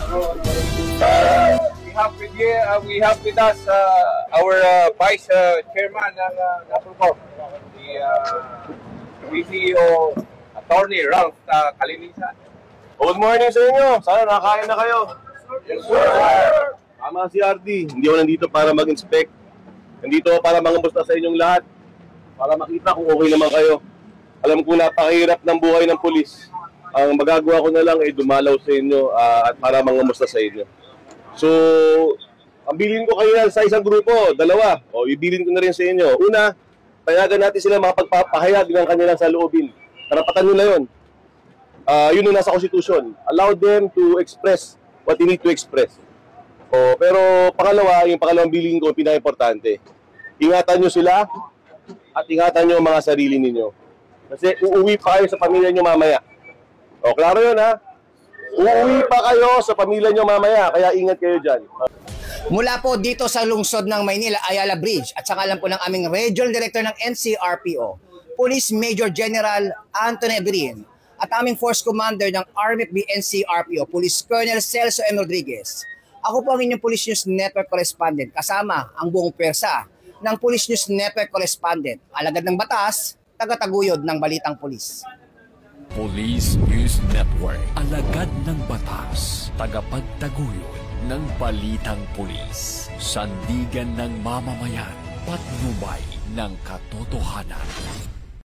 We have with us our Vice Chairman ng Napolcom, the VCO Attorney Ralph Calinisan. Good morning sa inyo. Sana nakakain na kayo. Yes, sir. Tama si RD. Hindi ako nandito para mag-inspect. Nandito ako para mangamusta sa inyong lahat. Para makita kung okay naman kayo. Alam ko napakahirap ng buhay ng pulis. Ang magagawa ko na lang ay dumalaw sa inyo at para mangamusta sa inyo. So, ang bilin ko kayo sa isang grupo, dalawa. O, ibilin ko na rin sa inyo. Una, payagan natin sila makapagpapahayag ng kanilang saloobin. Karapatan nila yun. Yun ang nasa Constitution. Allow them to express what they need to express. Pero pangalawa, yung pangalawang bilin ko, pinaka-importante. Ingatan nyo sila at ingatan nyo ang mga sarili ninyo. Kasi uuwi pa kayo sa pamilya nyo mamaya. Klaro yun ha? Uuwi pa kayo sa pamilya nyo mamaya, kaya ingat kayo dyan. Mula po dito sa lungsod ng Maynila, Ayala Bridge, at saka lang po ng aming Regional Director ng NCRPO, Police Major General Anthony Abrin, at aming Force Commander ng RMFB NCRPO, Police Colonel Celso M. Rodriguez. Ako po ang inyong Police News Network Correspondent, kasama ang buong pwersa ng Police News Network Correspondent, alagad ng batas, tagataguyod ng balitang pulis. Police News Network, alagad ng batas, tagapagtaguyod ng balitang pulis, sandigan ng mamamayan, patnubay ng katotohanan.